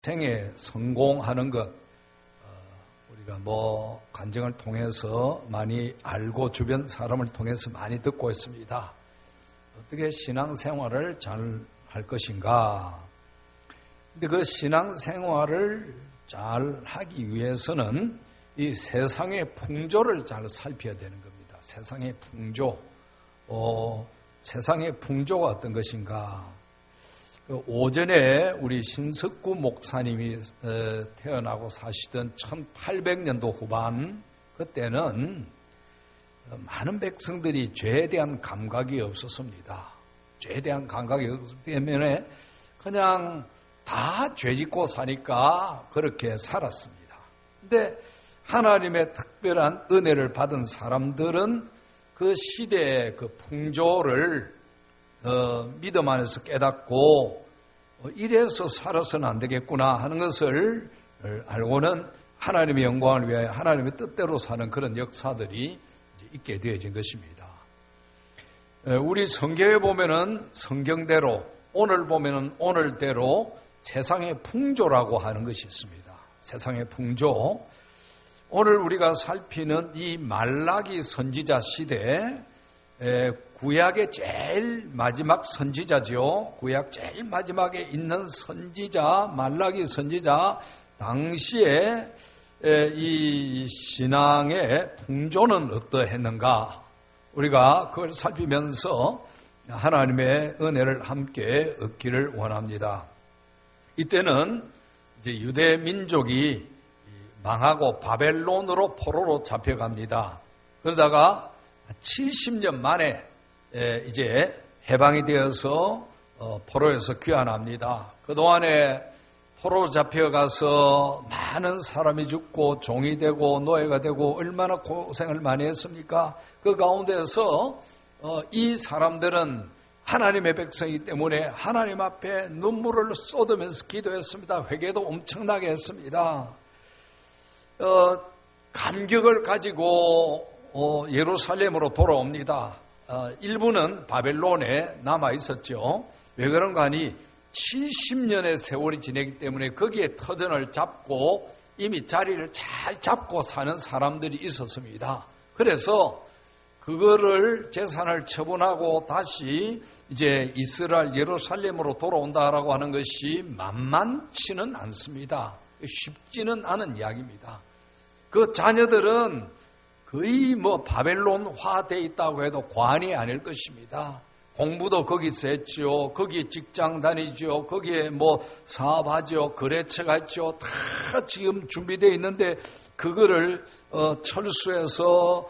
생에 성공하는 것, 우리가 간증을 통해서 많이 알고 주변 사람을 통해서 많이 듣고 있습니다. 어떻게 신앙생활을 잘 할 것인가? 근데 그 신앙생활을 잘 하기 위해서는 이 세상의 풍조를 잘 살펴야 되는 겁니다. 세상의 풍조, 세상의 풍조가 어떤 것인가? 오전에 우리 신석구 목사님이 태어나고 사시던 1800년도 후반, 그때는 많은 백성들이 죄에 대한 감각이 없었습니다. 죄에 대한 감각이 없기 때문에 그냥 다 죄짓고 사니까 그렇게 살았습니다. 근데 하나님의 특별한 은혜를 받은 사람들은 그 시대의 그 풍조를 믿음 안에서 깨닫고 이래서 살아서는 안 되겠구나 하는 것을 알고는 하나님의 영광을 위하여 하나님의 뜻대로 사는 그런 역사들이 있게 되어진 것입니다. 우리 성경에 보면은 성경대로, 오늘 보면은 오늘대로 세상의 풍조라고 하는 것이 있습니다. 세상의 풍조. 오늘 우리가 살피는 이 말라기 선지자 시대, 구약의 제일 마지막 선지자죠. 구약 제일 마지막에 있는 선지자, 말라기 선지자 당시에 이 신앙의 풍조는 어떠했는가? 우리가 그걸 살피면서 하나님의 은혜를 함께 얻기를 원합니다. 이때는 이제 유대 민족이 망하고 바벨론으로 포로로 잡혀갑니다. 그러다가 70년 만에 이제 해방이 되어서 포로에서 귀환합니다. 그동안에 포로 잡혀가서 많은 사람이 죽고 종이 되고 노예가 되고 얼마나 고생을 많이 했습니까? 그 가운데서 이 사람들은 하나님의 백성이기 때문에 하나님 앞에 눈물을 쏟으면서 기도했습니다. 회개도 엄청나게 했습니다. 감격을 가지고 예루살렘으로 돌아옵니다. 일부는 바벨론에 남아 있었죠. 왜 그런가 하니 70년의 세월이 지내기 때문에 거기에 터전을 잡고 이미 자리를 잘 잡고 사는 사람들이 있었습니다. 그래서 그거를 재산을 처분하고 다시 이제 이스라엘 예루살렘으로 돌아온다라고 하는 것이 만만치는 않습니다. 쉽지는 않은 이야기입니다. 그 자녀들은 거의 바벨론화 되어 있다고 해도 과언이 아닐 것입니다. 공부도 거기서 했죠. 거기에 직장 다니죠. 거기에 사업하죠. 거래처가 있죠. 다 지금 준비되어 있는데 그거를 철수해서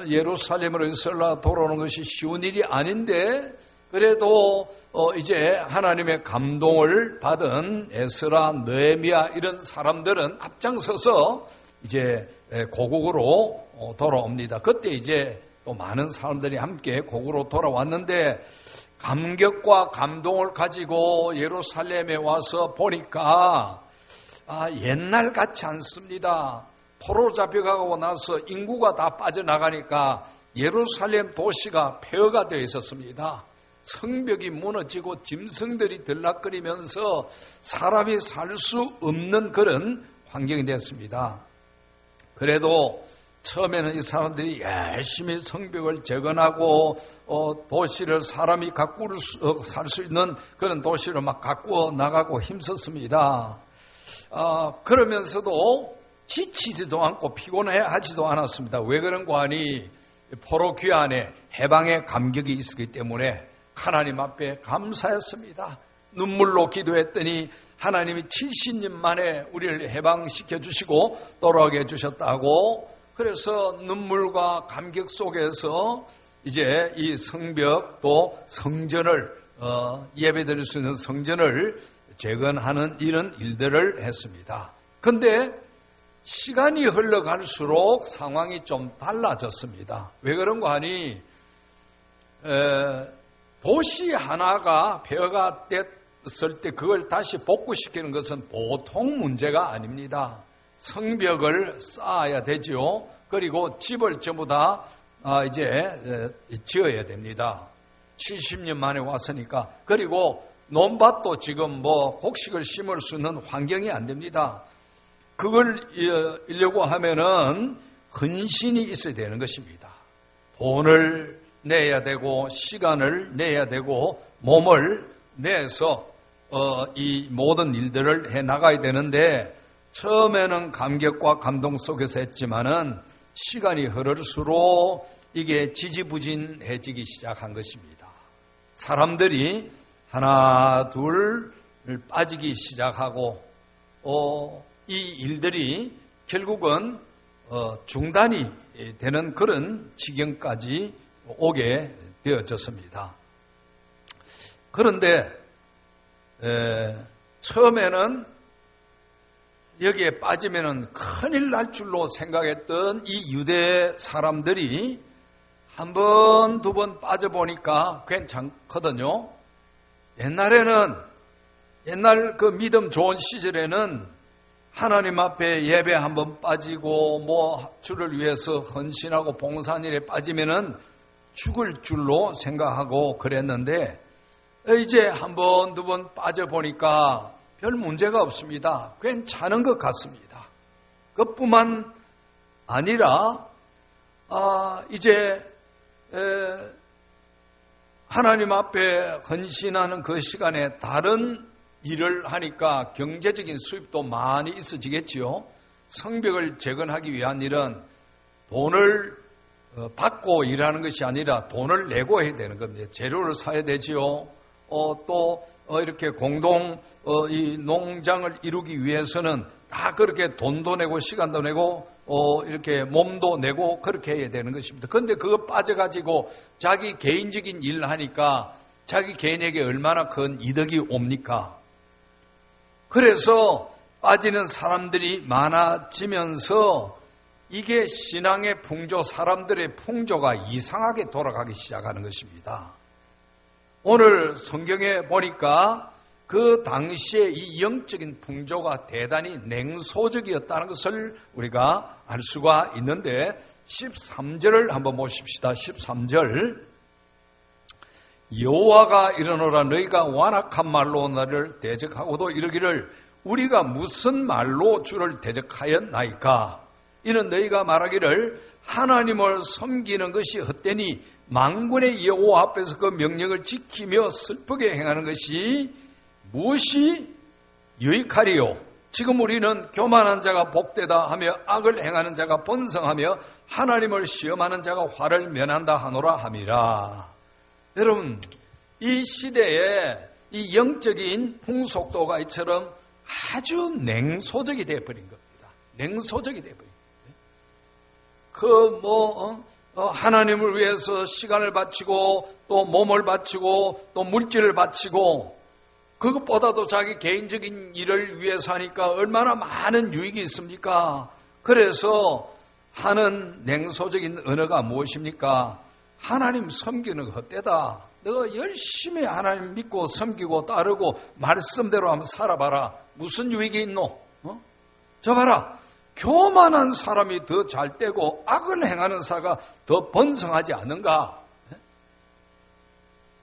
예루살렘으로 이스라엘 돌아오는 것이 쉬운 일이 아닌데 그래도 이제 하나님의 감동을 받은 에스라, 느헤미야 이런 사람들은 앞장서서 이제 고국으로 돌아옵니다. 그때 이제 또 많은 사람들이 함께 고국으로 돌아왔는데 감격과 감동을 가지고 예루살렘에 와서 보니까 옛날 같지 않습니다. 포로 잡혀가고 나서 인구가 다 빠져나가니까 예루살렘 도시가 폐허가 되어 있었습니다. 성벽이 무너지고 짐승들이 들락거리면서 사람이 살 수 없는 그런 환경이 됐습니다. 그래도 처음에는 이 사람들이 열심히 성벽을 재건하고 도시를 사람이 가꾸어 살 수 있는 그런 도시를 막 가꾸어 나가고 힘썼습니다. 그러면서도 지치지도 않고 피곤해하지도 않았습니다. 왜 그런가 하니 포로 귀환에 해방의 감격이 있었기 때문에 하나님 앞에 감사했습니다. 눈물로 기도했더니 하나님이 70년 만에 우리를 해방시켜 주시고 돌아오게 해주셨다고. 그래서 눈물과 감격 속에서 이제 이 성벽 또 성전을 예배드릴 수 있는 성전을 재건하는 이런 일들을 했습니다. 그런데 시간이 흘러갈수록 상황이 좀 달라졌습니다. 왜 그런가 하니 도시 하나가 폐허가 됐을 때 그걸 다시 복구시키는 것은 보통 문제가 아닙니다. 성벽을 쌓아야 되죠. 그리고 집을 전부 다 이제 지어야 됩니다. 70년 만에 왔으니까. 그리고 논밭도 지금 곡식을 심을 수 있는 환경이 안 됩니다. 그걸 이려고 하면은 헌신이 있어야 되는 것입니다. 돈을 내야 되고 시간을 내야 되고 몸을 내서 이 모든 일들을 해 나가야 되는데 처음에는 감격과 감동 속에서 했지만은 시간이 흐를수록 이게 지지부진해지기 시작한 것입니다. 사람들이 하나 둘 빠지기 시작하고 이 일들이 결국은 중단이 되는 그런 지경까지 오게 되어졌습니다. 그런데 처음에는 여기에 빠지면은 큰일 날 줄로 생각했던 이 유대 사람들이 한 번, 두 번 빠져보니까 괜찮거든요. 옛날 그 믿음 좋은 시절에는 하나님 앞에 예배 한 번 빠지고 주를 위해서 헌신하고 봉사한 일에 빠지면은 죽을 줄로 생각하고 그랬는데 이제 한 번, 두 번 빠져보니까 별 문제가 없습니다. 괜찮은 것 같습니다. 그뿐만 아니라 이제 하나님 앞에 헌신하는 그 시간에 다른 일을 하니까 경제적인 수입도 많이 있어지겠지요. 성벽을 재건하기 위한 일은 돈을 받고 일하는 것이 아니라 돈을 내고 해야 되는 겁니다. 재료를 사야 되지요. 또 이렇게 공동 이 농장을 이루기 위해서는 다 그렇게 돈도 내고 시간도 내고 이렇게 몸도 내고 그렇게 해야 되는 것입니다. 그런데 그거 빠져가지고 자기 개인적인 일을 하니까 자기 개인에게 얼마나 큰 이득이 옵니까? 그래서 빠지는 사람들이 많아지면서 이게 신앙의 풍조, 사람들의 풍조가 이상하게 돌아가기 시작하는 것입니다. 오늘 성경에 보니까 그 당시에 이 영적인 풍조가 대단히 냉소적이었다는 것을 우리가 알 수가 있는데 13절을 한번 보십시다. 13절 여호와가 이르노라 너희가 완악한 말로 나를 대적하고도 이르기를 우리가 무슨 말로 주를 대적하였나이까 이는 너희가 말하기를 하나님을 섬기는 것이 헛되니 만군의 여호와 앞에서 그 명령을 지키며 슬프게 행하는 것이 무엇이 유익하리요? 지금 우리는 교만한 자가 복되다 하며 악을 행하는 자가 번성하며 하나님을 시험하는 자가 화를 면한다 하노라 함이라. 여러분, 이 시대에 이 영적인 풍속도가 이처럼 아주 냉소적이 되어버린 겁니다. 냉소적이 되어버린 겁니다. 하나님을 위해서 시간을 바치고 또 몸을 바치고 또 물질을 바치고 그것보다도 자기 개인적인 일을 위해서 하니까 얼마나 많은 유익이 있습니까? 그래서 하는 냉소적인 언어가 무엇입니까? 하나님 섬기는 거 헛되다. 너가 열심히 하나님 믿고 섬기고 따르고 말씀대로 한번 살아봐라. 무슨 유익이 있노? 저 봐라. 교만한 사람이 더 잘되고 악을 행하는 사가 더 번성하지 않은가?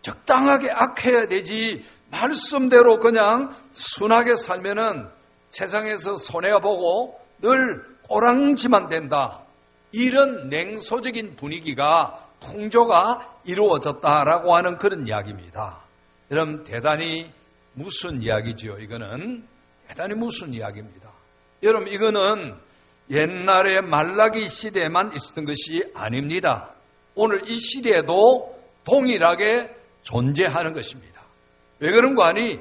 적당하게 악해야 되지 말씀대로 그냥 순하게 살면은 세상에서 손해가 보고 늘 꼬랑지만 된다. 이런 냉소적인 분위기가 통조가 이루어졌다라고 하는 그런 이야기입니다. 여러분 대단히 무슨 이야기지요? 이거는 대단히 무슨 이야기입니다. 여러분 이거는 옛날의 말라기 시대에만 있었던 것이 아닙니다. 오늘 이 시대에도 동일하게 존재하는 것입니다. 왜 그런 거 아니?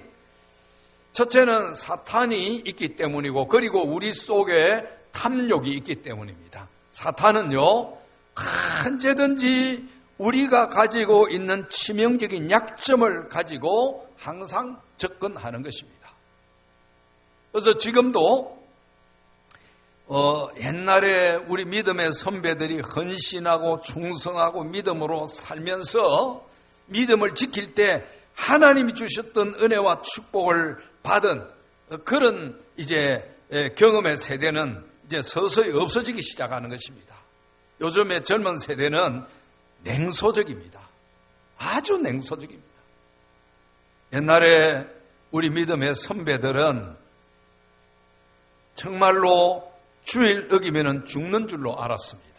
첫째는 사탄이 있기 때문이고 그리고 우리 속에 탐욕이 있기 때문입니다. 사탄은요 언제든지 우리가 가지고 있는 치명적인 약점을 가지고 항상 접근하는 것입니다. 그래서 지금도 옛날에 우리 믿음의 선배들이 헌신하고 충성하고 믿음으로 살면서 믿음을 지킬 때 하나님이 주셨던 은혜와 축복을 받은 그런 이제 경험의 세대는 이제 서서히 없어지기 시작하는 것입니다. 요즘의 젊은 세대는 냉소적입니다. 아주 냉소적입니다. 옛날에 우리 믿음의 선배들은 정말로 주일 어기면 죽는 줄로 알았습니다.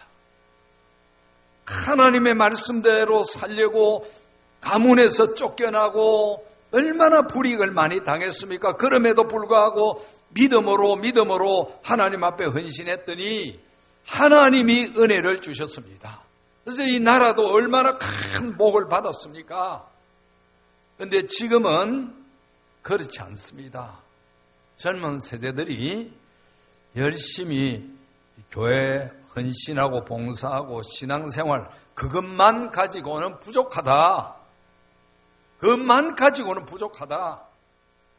하나님의 말씀대로 살려고 가문에서 쫓겨나고 얼마나 불이익을 많이 당했습니까? 그럼에도 불구하고 믿음으로 하나님 앞에 헌신했더니 하나님이 은혜를 주셨습니다. 그래서 이 나라도 얼마나 큰 복을 받았습니까? 그런데 지금은 그렇지 않습니다. 젊은 세대들이 열심히 교회 헌신하고 봉사하고 신앙생활 그것만 가지고는 부족하다. 그것만 가지고는 부족하다.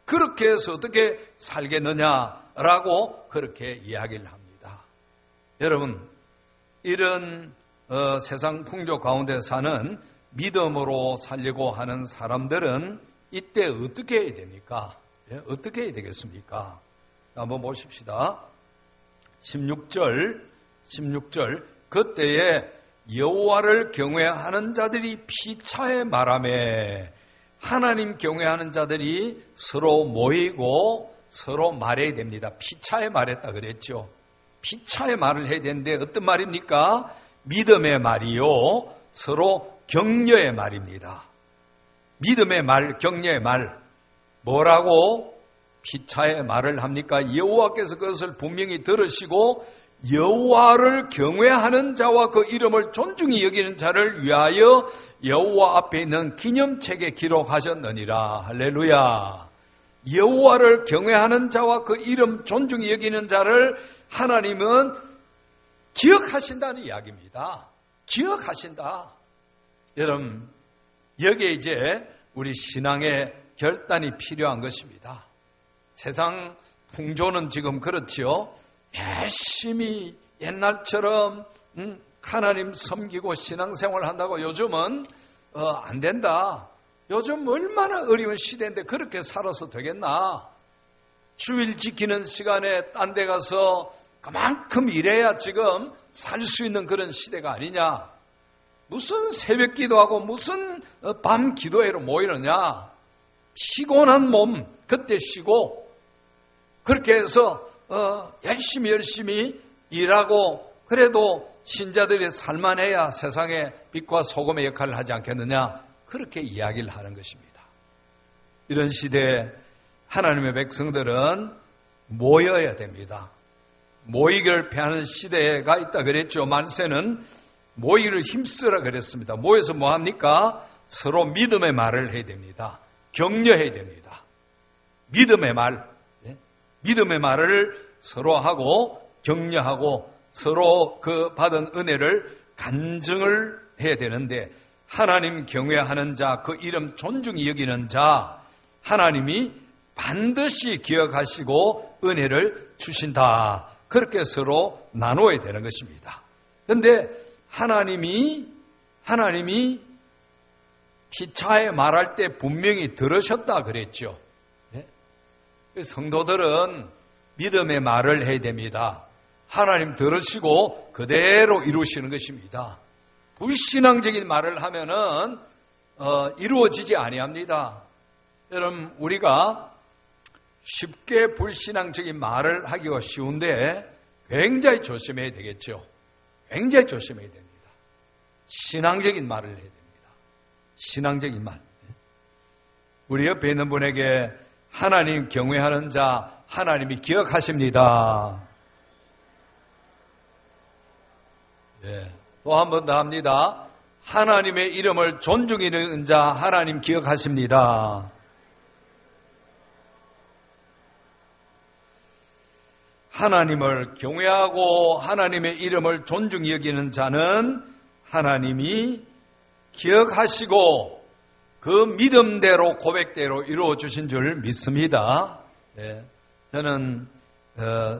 그렇게 해서 어떻게 살겠느냐라고 그렇게 이야기를 합니다. 여러분, 이런 세상 풍조 가운데 사는 믿음으로 살려고 하는 사람들은 이때 어떻게 해야 됩니까? 어떻게 해야 되겠습니까? 한번 보십시다. 16절 그때에 여호와를 경외하는 자들이 피차에 말하매 하나님 경외하는 자들이 서로 모이고 서로 말해야 됩니다. 피차에 말했다 그랬죠. 피차에 말을 해야 되는데 어떤 말입니까? 믿음의 말이요 서로 격려의 말입니다. 믿음의 말, 격려의 말 뭐라고 피차에 말을 합니까? 여호와께서 그것을 분명히 들으시고 여호와를 경외하는 자와 그 이름을 존중히 여기는 자를 위하여 여호와 앞에 있는 기념책에 기록하셨느니라. 할렐루야. 여호와를 경외하는 자와 그 이름 존중히 여기는 자를 하나님은 기억하신다는 이야기입니다. 기억하신다. 여러분, 여기에 이제 우리 신앙의 결단이 필요한 것입니다. 세상 풍조는 지금 그렇지요. 열심히 옛날처럼 하나님 섬기고 신앙생활 한다고 요즘은 안 된다. 요즘 얼마나 어려운 시대인데 그렇게 살아서 되겠나. 주일 지키는 시간에 딴 데 가서 그만큼 일해야 지금 살 수 있는 그런 시대가 아니냐. 무슨 새벽 기도하고 무슨 밤 기도회로 모이느냐. 피곤한 몸 그때 쉬고 그렇게 해서 열심히 일하고 그래도 신자들이 살만해야 세상에 빛과 소금의 역할을 하지 않겠느냐. 그렇게 이야기를 하는 것입니다. 이런 시대에 하나님의 백성들은 모여야 됩니다. 모이기를 패하는 시대가 있다 그랬죠. 만세는 모이기를 힘쓰라 그랬습니다. 모여서 뭐합니까? 서로 믿음의 말을 해야 됩니다. 격려해야 됩니다. 믿음의 말, 믿음의 말을 서로 하고 격려하고 서로 그 받은 은혜를 간증을 해야 되는데 하나님 경외하는 자, 그 이름 존중히 여기는 자 하나님이 반드시 기억하시고 은혜를 주신다. 그렇게 서로 나눠야 되는 것입니다. 그런데 하나님이 피차에 말할 때 분명히 들으셨다 그랬죠. 성도들은 믿음의 말을 해야 됩니다. 하나님 들으시고 그대로 이루시는 것입니다. 불신앙적인 말을 하면은 이루어지지 아니합니다. 여러분, 우리가 쉽게 불신앙적인 말을 하기가 쉬운데 굉장히 조심해야 되겠죠. 굉장히 조심해야 됩니다. 신앙적인 말을 해야 됩니다. 신앙적인 말. 우리 옆에 있는 분에게 하나님 경외하는 자 하나님이 기억하십니다. 또 한 번 더 합니다. 하나님의 이름을 존중히 여기는 자 하나님 기억하십니다. 하나님을 경외하고 하나님의 이름을 존중히 여기는 자는 하나님이 기억하시고 그 믿음대로 고백대로 이루어 주신 줄 믿습니다. 저는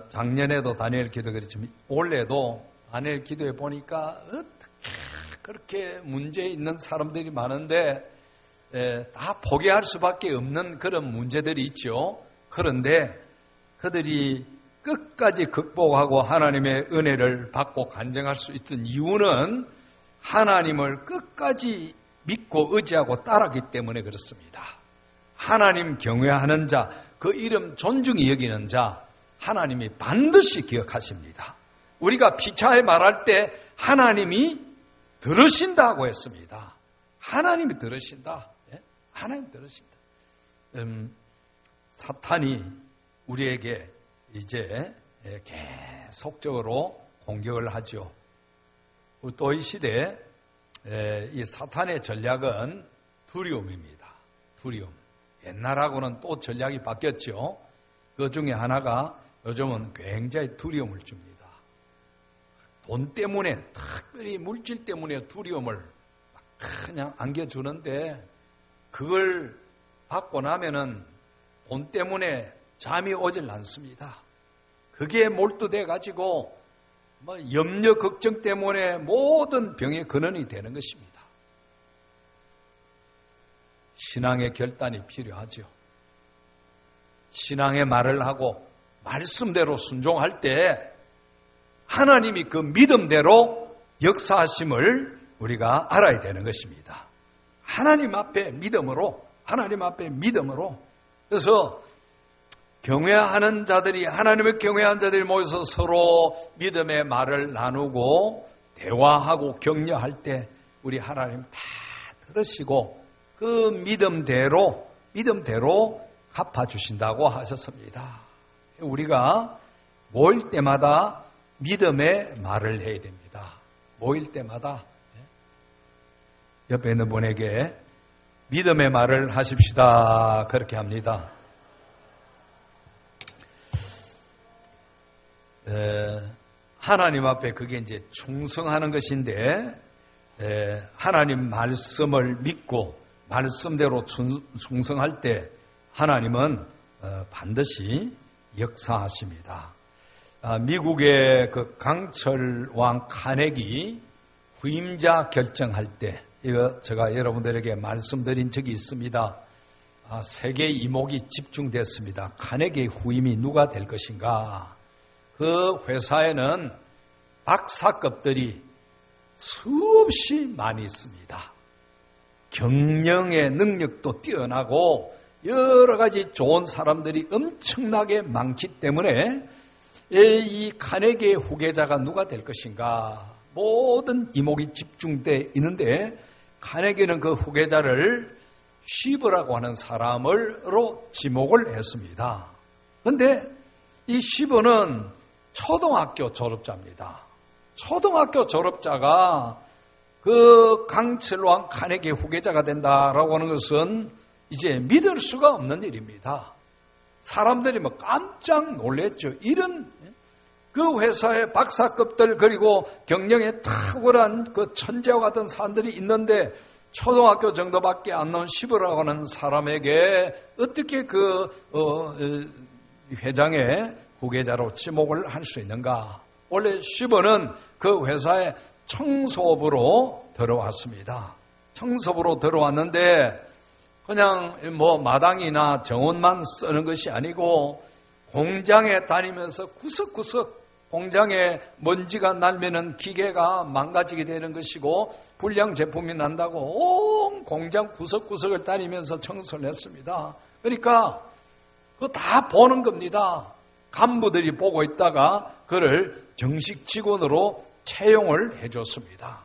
작년에도 다니엘 기도 그랬지만 올해도 다니엘 기도에 보니까 어떻게 그렇게 문제 있는 사람들이 많은데 다 포기할 수밖에 없는 그런 문제들이 있죠. 그런데 그들이 끝까지 극복하고 하나님의 은혜를 받고 간증할 수 있던 이유는 하나님을 끝까지 믿고 의지하고 따랐기 때문에 그렇습니다. 하나님 경외하는 자, 그 이름 존중히 여기는 자, 하나님이 반드시 기억하십니다. 우리가 피차에 말할 때 하나님이 들으신다고 했습니다. 하나님이 들으신다. 하나님 들으신다. 사탄이 우리에게 이제 계속적으로 공격을 하죠. 또 이 시대에 이 사탄의 전략은 두려움입니다. 두려움. 옛날하고는 또 전략이 바뀌었죠. 그 중에 하나가 요즘은 굉장히 두려움을 줍니다. 돈 때문에, 특별히 물질 때문에 두려움을 그냥 안겨주는데, 그걸 받고 나면은 돈 때문에 잠이 오질 않습니다. 그게 몰두돼 가지고 염려, 걱정 때문에 모든 병의 근원이 되는 것입니다. 신앙의 결단이 필요하죠. 신앙의 말을 하고 말씀대로 순종할 때 하나님이 그 믿음대로 역사하심을 우리가 알아야 되는 것입니다. 하나님 앞에 믿음으로, 하나님 앞에 믿음으로. 그래서 경외하는 자들이, 하나님을 경외하는 자들이 모여서 서로 믿음의 말을 나누고 대화하고 격려할 때 우리 하나님 다 들으시고 그 믿음대로 갚아주신다고 하셨습니다. 우리가 모일 때마다 믿음의 말을 해야 됩니다. 모일 때마다 옆에 있는 분에게 믿음의 말을 하십시다. 그렇게 합니다. 하나님 앞에 그게 이제 충성하는 것인데, 하나님 말씀을 믿고 말씀대로 충성할 때 하나님은 반드시 역사하십니다. 미국의 그 강철 왕 카네기 후임자 결정할 때, 이거 제가 여러분들에게 말씀드린 적이 있습니다. 세계 이목이 집중됐습니다. 카네기의 후임이 누가 될 것인가? 그 회사에는 박사급들이 수없이 많이 있습니다. 경영의 능력도 뛰어나고 여러 가지 좋은 사람들이 엄청나게 많기 때문에 이 카네기의 후계자가 누가 될 것인가? 모든 이목이 집중되어 있는데 카네기는 그 후계자를 쉬버라고 하는 사람으로 지목을 했습니다. 그런데 이 쉬버는 초등학교 졸업자입니다. 초등학교 졸업자가 그 강철왕 카네기 후계자가 된다라고 하는 것은 이제 믿을 수가 없는 일입니다. 사람들이 깜짝 놀랐죠. 이런 그 회사의 박사급들, 그리고 경영에 탁월한 그 천재와 같은 사람들이 있는데 초등학교 정도밖에 안 나온 시브라고 하는 사람에게 어떻게 그 회장의 후계자로 지목을 할 수 있는가? 원래 시브는 그 회사의 청소부로 들어왔습니다. 청소부로 들어왔는데 그냥 마당이나 정원만 쓰는 것이 아니고 공장에 다니면서 구석구석 공장에 먼지가 날면은 기계가 망가지게 되는 것이고 불량 제품이 난다고 온 공장 구석구석을 다니면서 청소를 했습니다. 그러니까 그거 다 보는 겁니다. 간부들이 보고 있다가 그를 정식 직원으로 채용을 해줬습니다.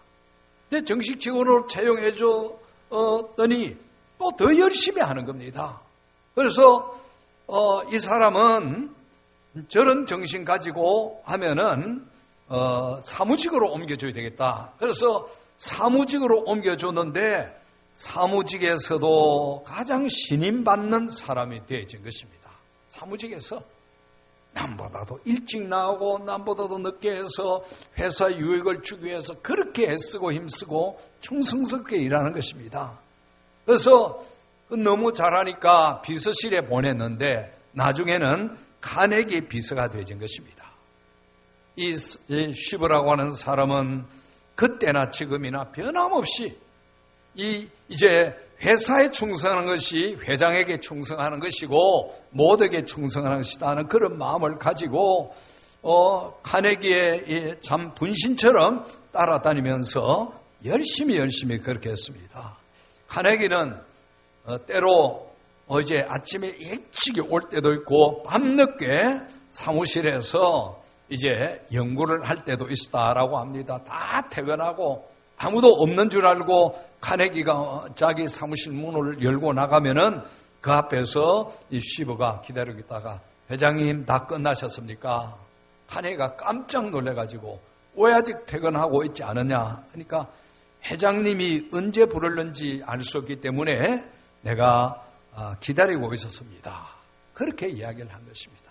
근데 정식 직원으로 채용해 줬더니 또 더 열심히 하는 겁니다. 그래서 이 사람은 저런 정신 가지고 하면은 사무직으로 옮겨줘야 되겠다. 그래서 사무직으로 옮겨줬는데 사무직에서도 가장 신임받는 사람이 되어진 것입니다. 사무직에서 남보다도 일찍 나오고 남보다도 늦게 해서 회사 유익을 주기 위해서 그렇게 애쓰고 힘쓰고 충성스럽게 일하는 것입니다. 그래서 너무 잘하니까 비서실에 보냈는데 나중에는 카네기 비서가 되어진 것입니다. 이 쉬브라고 하는 사람은 그때나 지금이나 변함없이 이제 회사에 충성하는 것이 회장에게 충성하는 것이고 모두에게 충성하는 것이라는 그런 마음을 가지고 카네기의 참 분신처럼 따라다니면서 열심히 그렇게 했습니다. 카네기는 때로 어제 아침에 일찍이 올 때도 있고 밤늦게 사무실에서 이제 연구를 할 때도 있다라고 합니다. 다 퇴근하고 아무도 없는 줄 알고 카네기가 자기 사무실 문을 열고 나가면은 그 앞에서 이 쉬버가 기다리고 있다가 회장님 다 끝나셨습니까? 카네기가 깜짝 놀래가지고 왜 아직 퇴근하고 있지 않느냐 하니까 회장님이 언제 부르는지 알 수 없기 때문에 내가 기다리고 있었습니다. 그렇게 이야기를 한 것입니다.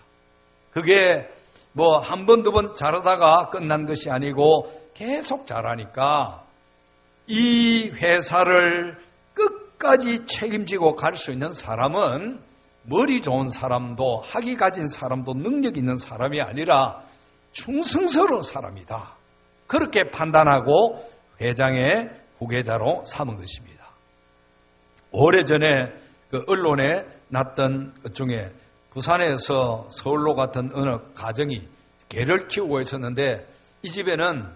그게 뭐 한 번, 두 번 잘하다가 끝난 것이 아니고 계속 잘하니까 이 회사를 끝까지 책임지고 갈 수 있는 사람은 머리 좋은 사람도 학위 가진 사람도 능력 있는 사람이 아니라 충성스러운 사람이다. 그렇게 판단하고 회장의 후계자로 삼은 것입니다. 오래전에 그 언론에 났던 것 중에 부산에서 서울로 갔던 어느 가정이 개를 키우고 있었는데 이 집에는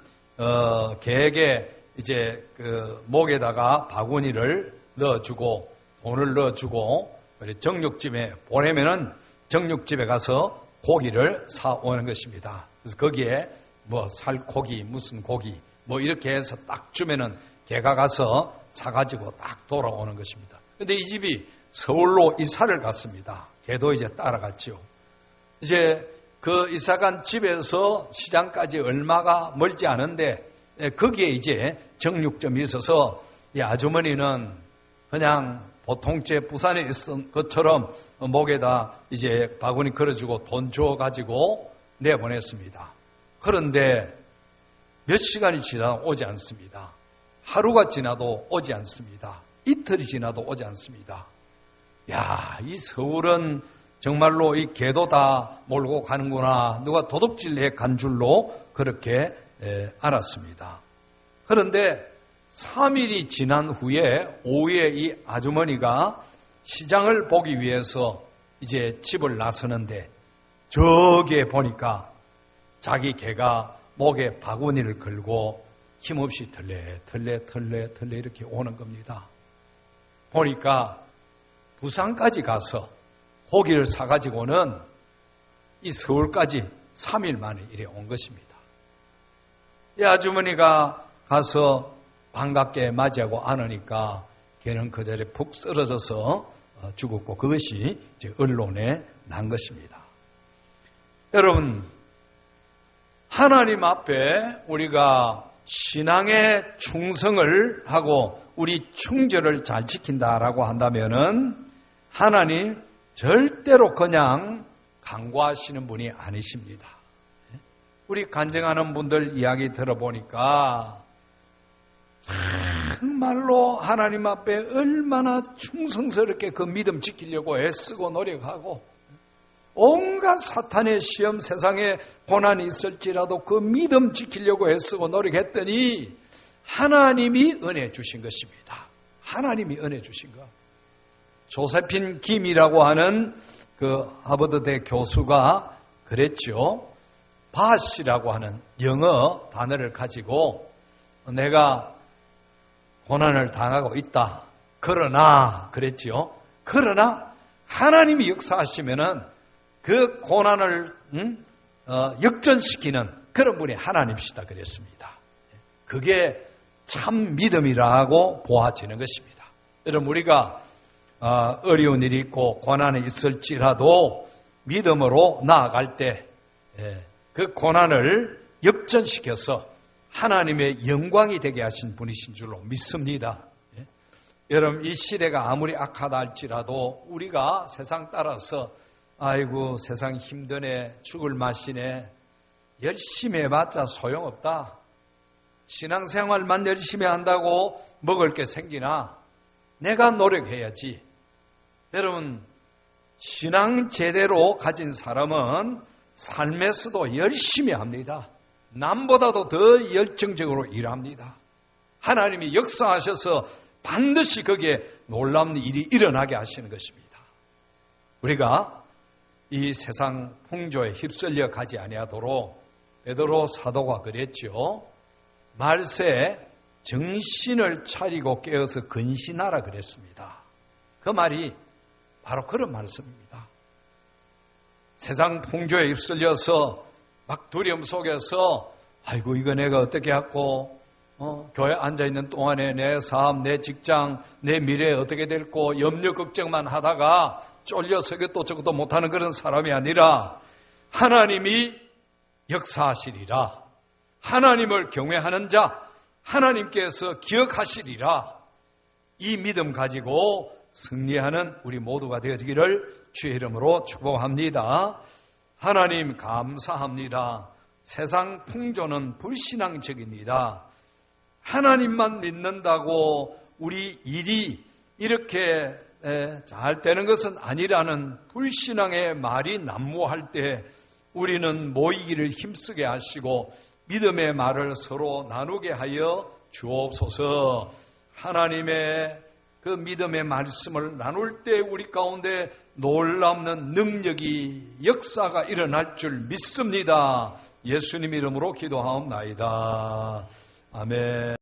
개에게 이제 그 목에다가 바구니를 넣어주고 돈을 넣어주고 정육집에 보내면은 정육집에 가서 고기를 사오는 것입니다. 그래서 거기에 뭐 살코기 무슨 고기 뭐 이렇게 해서 딱 주면은 개가 가서 사가지고 딱 돌아오는 것입니다. 근데 이 집이 서울로 이사를 갔습니다. 개도 이제 따라갔죠. 이제 그 이사간 집에서 시장까지 얼마가 멀지 않은데 거기에 이제 정육점이 있어서 이 아주머니는 그냥 보통째 부산에 있었던 것처럼 목에다 이제 바구니 걸어주고 돈 줘가지고 내보냈습니다. 그런데 몇 시간이 지나도 오지 않습니다. 하루가 지나도 오지 않습니다. 이틀이 지나도 오지 않습니다. 야, 이 서울은 정말로 이 개도 다 몰고 가는구나. 누가 도둑질해 간 줄로 그렇게 알았습니다. 그런데 3일이 지난 후에 오후에 이 아주머니가 시장을 보기 위해서 이제 집을 나서는데 저기에 보니까 자기 개가 목에 바구니를 걸고 힘없이 털레 이렇게 오는 겁니다. 보니까 부산까지 가서 고기를 사가지고는 이 서울까지 3일 만에 이래 온 것입니다. 이 아주머니가 가서 반갑게 맞이하고 안으니까 걔는 그 자리에 푹 쓰러져서 죽었고 그것이 이제 언론에 난 것입니다. 여러분, 하나님 앞에 우리가 신앙의 충성을 하고 우리 충절을 잘 지킨다라고 한다면은 하나님 절대로 그냥 간과하시는 분이 아니십니다. 우리 간증하는 분들 이야기 들어보니까 정말로 하나님 앞에 얼마나 충성스럽게 그 믿음 지키려고 애쓰고 노력하고 온갖 사탄의 시험 세상에 고난이 있을지라도 그 믿음 지키려고 애쓰고 노력했더니 하나님이 은혜 주신 것입니다. 하나님이 은혜 주신 것. 조세핀 김이라고 하는 그 하버드대 교수가 그랬죠. 밭이라고 하는 영어 단어를 가지고 내가 고난을 당하고 있다. 그러나 그랬죠. 그러나 하나님이 역사하시면은 그 고난을 역전시키는 그런 분이 하나님이시다 그랬습니다. 그게 참 믿음이라고 보아지는 것입니다. 여러분 우리가 어려운 일이 있고 고난이 있을지라도 믿음으로 나아갈 때 그 고난을 역전시켜서 하나님의 영광이 되게 하신 분이신 줄로 믿습니다. 여러분 이 시대가 아무리 악하다 할지라도 우리가 세상 따라서 아이고 세상 힘드네 죽을 맛이네 열심히 해봤자 소용없다. 신앙생활만 열심히 한다고 먹을 게 생기나 내가 노력해야지. 여러분 신앙 제대로 가진 사람은 삶에서도 열심히 합니다. 남보다도 더 열정적으로 일합니다. 하나님이 역사하셔서 반드시 거기에 놀라운 일이 일어나게 하시는 것입니다. 우리가 이 세상 풍조에 휩쓸려 가지 아니하도록 베드로 사도가 그랬죠. 말세에 정신을 차리고 깨어서 근신하라 그랬습니다. 그 말이 바로 그런 말씀입니다. 세상 풍조에 휩쓸려서 막 두려움 속에서 아이고 이거 내가 어떻게 하고 교회 앉아있는 동안에 내 삶, 내 직장, 내 미래 어떻게 될고 염려 걱정만 하다가 쫄려서 이것도 저것도 못하는 그런 사람이 아니라 하나님이 역사하시리라. 하나님을 경외하는 자, 하나님께서 기억하시리라. 이 믿음 가지고 승리하는 우리 모두가 되어지기를 주의 이름으로 축복합니다. 하나님 감사합니다. 세상 풍조는 불신앙적입니다. 하나님만 믿는다고 우리 일이 이렇게 잘 되는 것은 아니라는 불신앙의 말이 난무할 때 우리는 모이기를 힘쓰게 하시고 믿음의 말을 서로 나누게 하여 주옵소서. 하나님의 그 믿음의 말씀을 나눌 때 우리 가운데 놀랍는 능력이 역사가 일어날 줄 믿습니다. 예수님 이름으로 기도하옵나이다. 아멘.